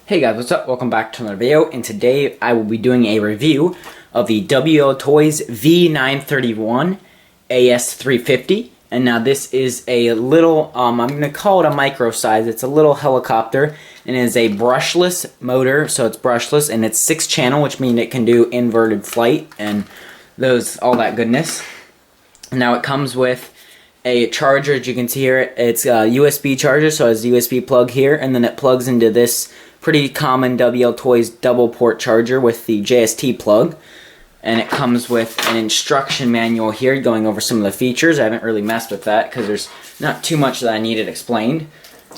Hey guys, what's up? Welcome back to another video, and today I will be doing a review of the WL Toys V931 AS350. And now this is a little, I'm going to call it a micro size. It's a little helicopter, and it is a brushless motor, so it's brushless, and it's 6-channel, which means it can do inverted flight and all that goodness. Now it comes with a charger, as you can see here. It's a USB charger, so it has a USB plug here, and then it plugs into this pretty common WL Toys double port charger with the JST plug. And it comes with an instruction manual here going over some of the features. I haven't really messed with that because there's not too much that I needed explained.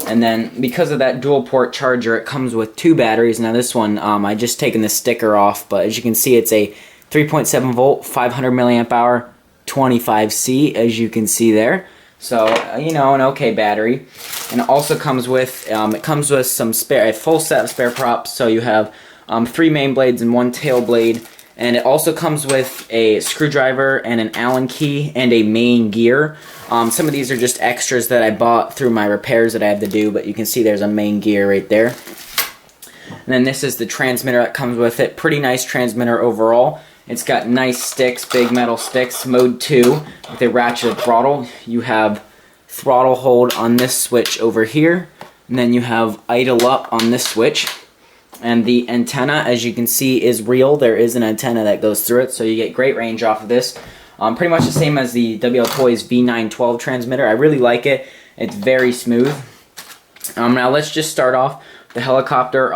And then because of that dual port charger, it comes with 2 batteries. Now this one, I just taken the sticker off, but as you can see, it's a 3.7 volt, 500 milliamp hour, 25C, as you can see there. So, you know, an okay battery. And it also comes with, some a full set of spare props. So you have 3 main blades and 1 tail blade. And it also comes with a screwdriver and an Allen key and a main gear. Some of these are just extras that I bought through my repairs that I have to do, but you can see there's a main gear right there. And then this is the transmitter that comes with it. Pretty nice transmitter overall. It's got nice sticks, big metal sticks, mode 2 with a ratchet throttle. You have throttle hold on this switch over here, and then you have idle up on this switch. And the antenna, as you can see, is real. There is an antenna that goes through it, so you get great range off of this. Pretty much the same as the WL Toys V912 transmitter. I really like it. It's very smooth. Now let's just start off the helicopter.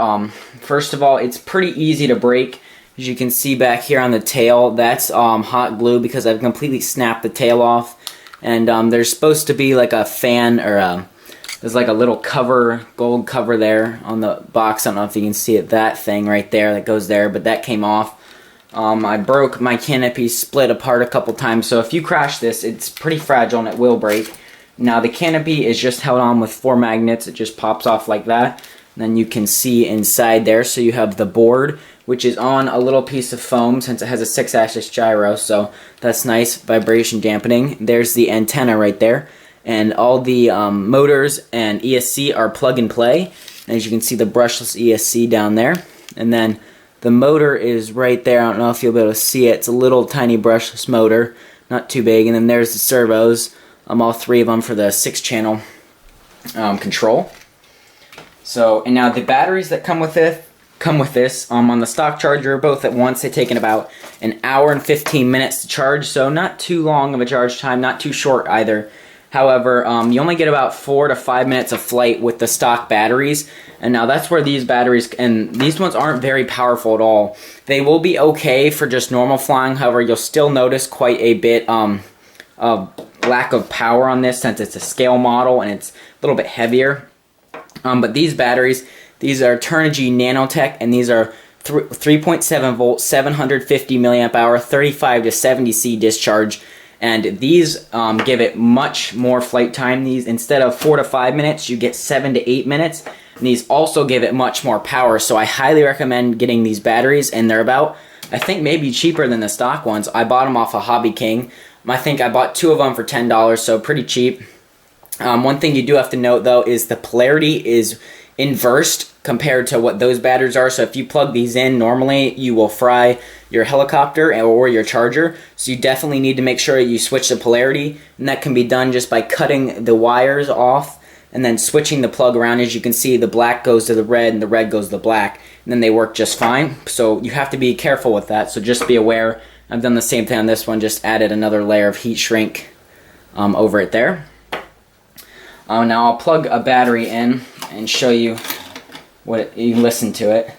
First of all, it's pretty easy to break. As you can see back here on the tail, that's hot glue because I've completely snapped the tail off. And there's supposed to be like a fan, or there's like a little cover, gold cover there on the box. I don't know if you can see it, that thing right there that goes there, but that came off. I broke my canopy, split apart a couple times, so if you crash this, it's pretty fragile and it will break. Now the canopy is just held on with 4 magnets. It just pops off like that. And then you can see inside there, so you have the board, which is on a little piece of foam since it has a 6-axis gyro, so that's nice vibration dampening. There's the antenna right there, and all the motors and ESC are plug and play. And as you can see, the brushless ESC down there, and then the motor is right there. I don't know if you'll be able to see it. It's a little tiny brushless motor, not too big. And then there's the servos, all 3 of them for the 6-channel control. So, and now the batteries that come with this on the stock charger, both at once. They've taken about an hour and 15 minutes to charge, so not too long of a charge time, not too short either. However, you only get about 4 to 5 minutes of flight with the stock batteries, and now that's where these batteries, and these ones aren't very powerful at all. They will be okay for just normal flying. However, you'll still notice quite a bit of lack of power on this since it's a scale model and it's a little bit heavier. But these batteries, these are Turnigy Nano-Tech, and these are 3.7 volt, 750 milliamp hour, 35 to 70C discharge, and these give it much more flight time. These, instead of 4 to 5 minutes, you get 7 to 8 minutes, and these also give it much more power. So I highly recommend getting these batteries, and they're about, I think, maybe cheaper than the stock ones. I bought them off of Hobby King. I think I bought 2 of them for $10, so pretty cheap. One thing you do have to note, though, is the polarity is inversed compared to what those batteries are. So if you plug these in normally, you will fry your helicopter or your charger. So you definitely need to make sure you switch the polarity, and that can be done just by cutting the wires off and then switching the plug around. As you can see, the black goes to the red and the red goes to the black, and then they work just fine. So you have to be careful with that, so just be aware. I've done the same thing on this one, just added another layer of heat shrink over it there. Now I'll plug a battery in and show you what you can listen to it.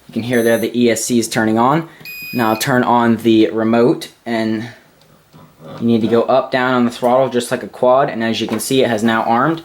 You can hear there the ESC is turning on. Now I'll turn on the remote, and you need to go up, down on the throttle just like a quad, and as you can see, it has now armed.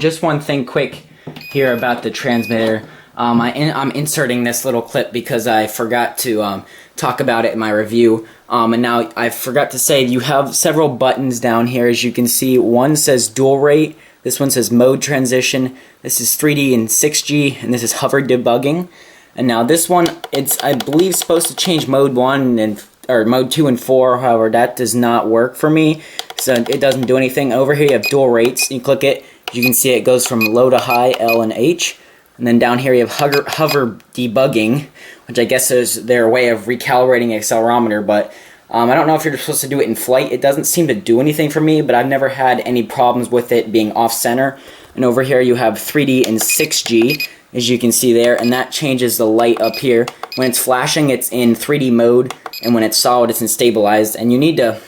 Just one thing quick here about the transmitter. I'm inserting this little clip because I forgot to talk about it in my review. And now I forgot to say, you have several buttons down here. As you can see, one says dual rate, this one says mode transition, this is 3D and 6G, and this is hover debugging. And now this one, it's, I believe, supposed to change mode 1 and or mode 2 and 4. However, that does not work for me, so it doesn't do anything. Over here you have dual rates. You click it, You can see it goes from low to high, L and H. And then down here you have hover debugging, which I guess is their way of recalibrating accelerometer, but I don't know if you're supposed to do it in flight. It doesn't seem to do anything for me, but I've never had any problems with it being off-center. And over here you have 3D and 6G, as you can see there, and that changes the light up here. When it's flashing, it's in 3D mode, and when it's solid, it's in stabilized. And you need to,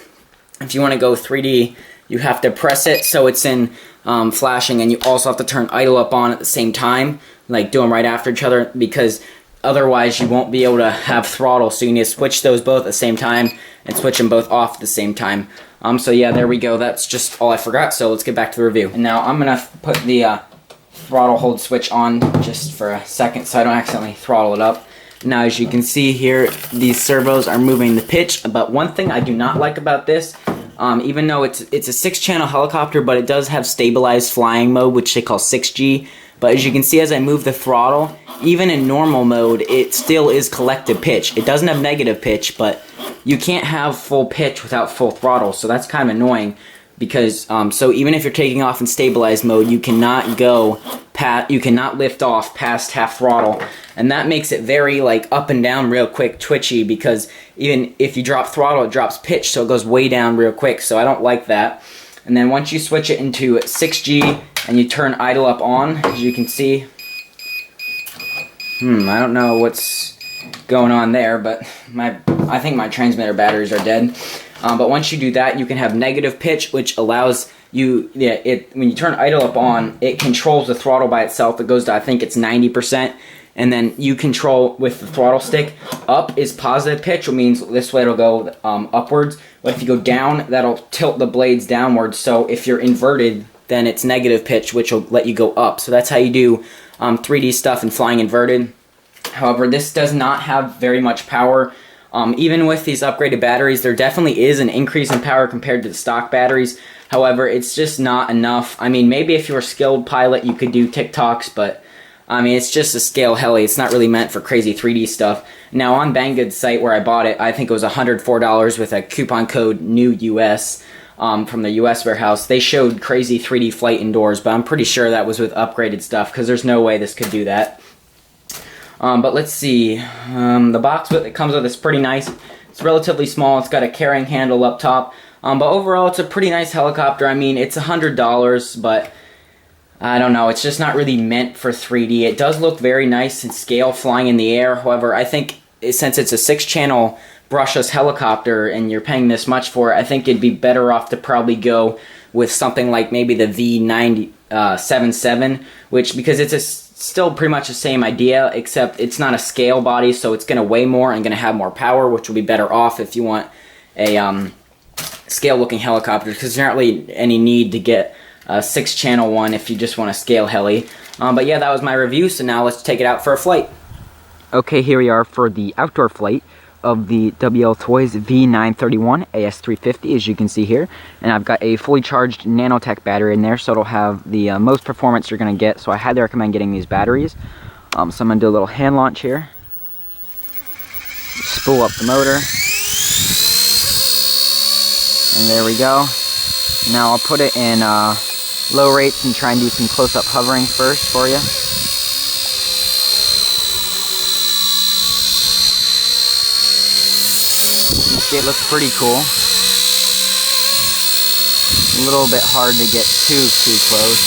if you want to go 3D, you have to press it so it's in flashing, and you also have to turn idle up on at the same time, like do them right after each other, because otherwise you won't be able to have throttle. So you need to switch those both at the same time and switch them both off at the same time. So yeah, there we go. That's just all I forgot. So let's get back to the review. And now I'm gonna put the throttle hold switch on just for a second so I don't accidentally throttle it up. Now, as you can see here, these servos are moving the pitch. But one thing I do not like about this, even though it's a 6-channel helicopter, but it does have stabilized flying mode, which they call 6G. But as you can see, as I move the throttle, even in normal mode, it still is collective pitch. It doesn't have negative pitch, but you can't have full pitch without full throttle, so that's kind of annoying. Because so even if you're taking off in stabilized mode, you cannot lift off past half throttle, and that makes it very like up and down real quick, twitchy, because even if you drop throttle, it drops pitch, so it goes way down real quick. So I don't like that. And then once you switch it into 6G and you turn idle up on, as you can see, I don't know what's going on there, but I think my transmitter batteries are dead. But once you do that, you can have negative pitch, which allows you, when you turn idle up on, it controls the throttle by itself. It goes to, I think it's 90%, and then you control with the throttle stick. Up is positive pitch, which means this way it'll go upwards. But if you go down, that'll tilt the blades downwards. So if you're inverted, then it's negative pitch, which will let you go up. So that's how you do 3D stuff and flying inverted. However, this does not have very much power. Even with these upgraded batteries, there definitely is an increase in power compared to the stock batteries. However, it's just not enough. I mean, maybe if you were a skilled pilot, you could do TikToks, but I mean, it's just a scale heli. It's not really meant for crazy 3D stuff. Now, on Banggood's site where I bought it, I think it was $104 with a coupon code NEWUS from the US warehouse. They showed crazy 3D flight indoors, but I'm pretty sure that was with upgraded stuff, because there's no way this could do that. But let's see, the box that it comes with is pretty nice. It's relatively small. It's got a carrying handle up top. But overall, it's a pretty nice helicopter. I mean, it's $100, but I don't know. It's just not really meant for 3D. It does look very nice in scale flying in the air. However, I think since it's a 6-channel brushless helicopter and you're paying this much for it, I think it'd be better off to probably go with something like maybe the V931 which, because it's still pretty much the same idea, except it's not a scale body, so it's going to weigh more and going to have more power, which will be better off if you want a scale-looking helicopter, because there's not really any need to get a 6-channel one if you just want a scale heli. But yeah, that was my review, so now let's take it out for a flight. Okay, here we are for the outdoor flight of the WL Toys V931 AS350, as you can see here. And I've got a fully charged Nano-Techs battery in there, so it'll have the most performance you're going to get. So I highly recommend getting these batteries. So I'm going to do a little hand launch here. Spool up the motor. And there we go. Now I'll put it in low rates and try and do some close-up hovering first for you. It looks pretty cool. A little bit hard to get too close.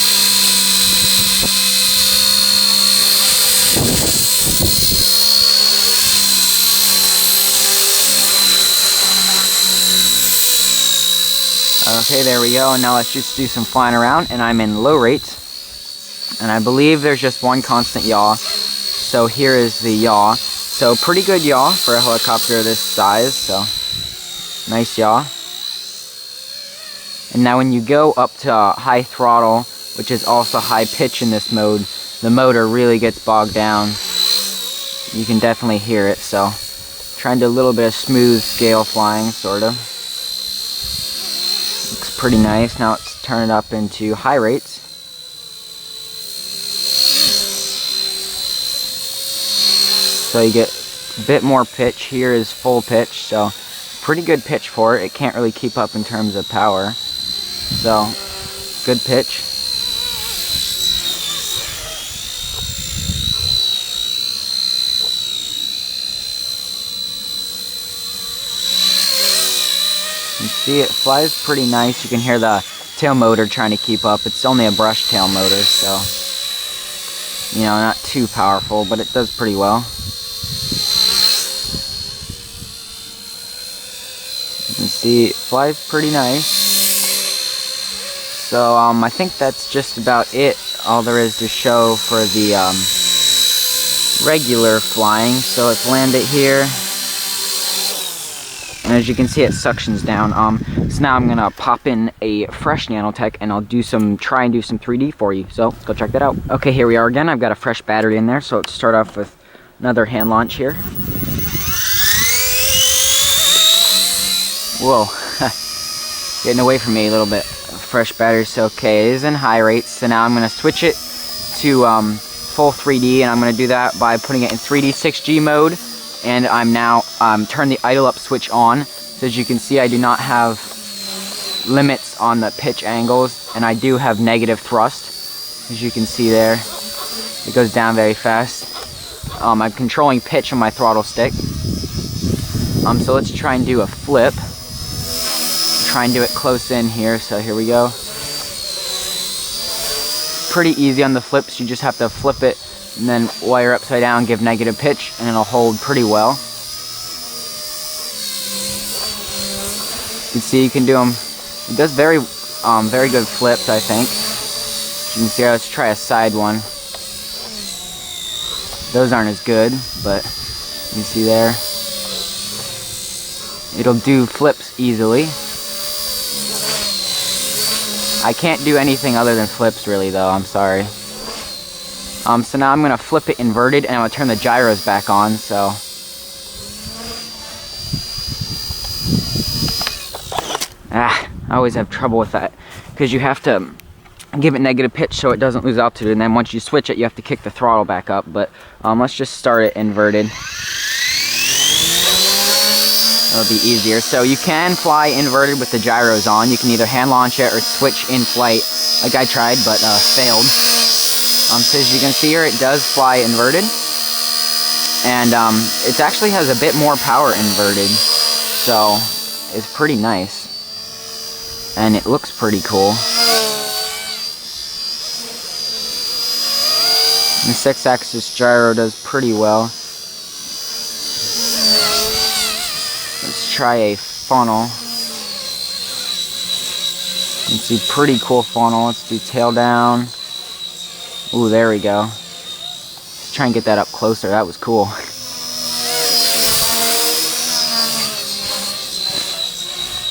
Okay, there we go. And now let's just do some flying around, and I'm in low rates. And I believe there's just one constant yaw. So here is the yaw. So pretty good yaw for a helicopter this size, so nice yaw. And now when you go up to high throttle, which is also high pitch in this mode, the motor really gets bogged down. You can definitely hear it, so trying to do a little bit of smooth scale flying, sort of. Looks pretty nice. Now let's turn it up into high rates. So you get a bit more pitch. Here is full pitch, so pretty good pitch for it. It can't really keep up in terms of power. So, good pitch. see it flies pretty nice. You can hear the tail motor trying to keep up. It's only a brush tail motor, so, you know, not too powerful, but it does pretty well. You can see it flies pretty nice. So I think that's just about it. All there is to show for the regular flying. So let's land it here. And as you can see, it suctions down. So now I'm gonna pop in a fresh Nano-Tech and I'll try and do some 3D for you. So let's go check that out. Okay, here we are again. I've got a fresh battery in there. So let's start off with another hand launch here. Whoa, getting away from me a little bit. Fresh battery, so okay, it is in high rates. So now I'm gonna switch it to full 3D, and I'm gonna do that by putting it in 3D 6G mode. And I'm now turn the idle up switch on. So as you can see, I do not have limits on the pitch angles, and I do have negative thrust. As you can see there, it goes down very fast. I'm controlling pitch on my throttle stick. So let's try and do a flip. Try and do it close in here, so here we go. Pretty easy on the flips. You just have to flip it and then wire upside down, give negative pitch, and it'll hold pretty well. You can see you can do them. It does very good flips, I think. You can see, let's try a side one. Those aren't as good, but you can see there. It'll do flips easily. I can't do anything other than flips really though, I'm sorry. So now I'm gonna flip it inverted and I'm gonna turn the gyros back on, so. I always have trouble with that, because you have to give it negative pitch so it doesn't lose altitude, and then once you switch it, you have to kick the throttle back up, but let's just start it inverted. It'll be easier. So you can fly inverted with the gyros on. You can either hand launch it or switch in flight, like I tried, but failed. So as you can see here, it does fly inverted. And it actually has a bit more power inverted. So it's pretty nice. And it looks pretty cool. The 6-axis gyro does pretty well. Let's try a funnel. You can see pretty cool funnel. Let's do tail down. Ooh, there we go. Let's try and get that up closer. That was cool.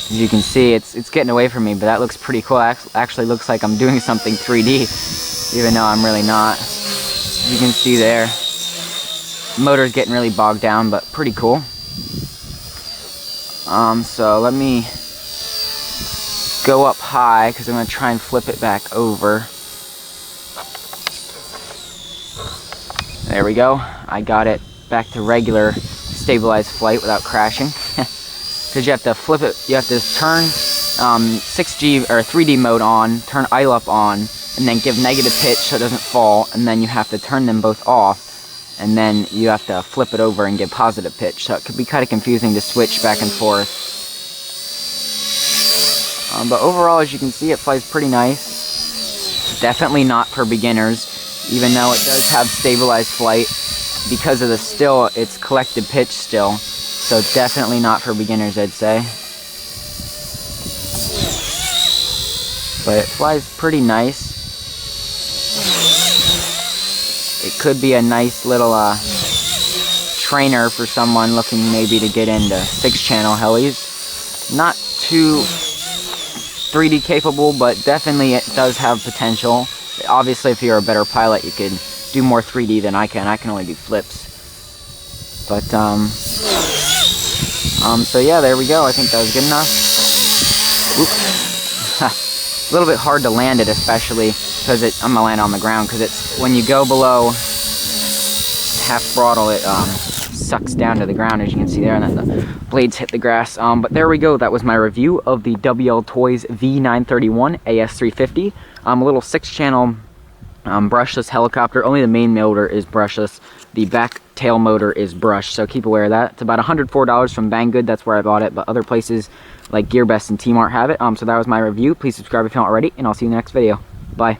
As you can see, it's getting away from me, but that looks pretty cool. Actually looks like I'm doing something 3D, even though I'm really not. As you can see there, the motor's getting really bogged down, but pretty cool. So let me go up high, because I'm going to try and flip it back over. There we go. I got it back to regular stabilized flight without crashing. Because you have to flip it, you have to turn 6G or 3D mode on, turn idle up on, and then give negative pitch so it doesn't fall, and then you have to turn them both off, and then you have to flip it over and give positive pitch. So it could be kind of confusing to switch back and forth. But overall, as you can see, it flies pretty nice. Definitely not for beginners, even though it does have stabilized flight. Because of the still, it's collected pitch still. So definitely not for beginners, I'd say. But it flies pretty nice. It could be a nice little trainer for someone looking maybe to get into 6-channel helis. Not too 3D capable, but definitely it does have potential. Obviously, if you're a better pilot, you could do more 3D than I can. I can only do flips. But, so yeah, there we go. I think that was good enough. Oops. A little bit hard to land it, especially because I'm gonna land on the ground, because it's when you go below half throttle, it sucks down to the ground, as you can see there, and then the blades hit the grass. But there we go. That was my review of the WL Toys V931 AS350. A little 6-channel brushless helicopter. Only the main motor is brushless. The back tail motor is brushed, so keep aware of that. It's about $104 from Banggood. That's where I bought it, but other places like GearBest and T-Mart have it. So that was my review. Please subscribe if you haven't already, and I'll see you in the next video. Bye.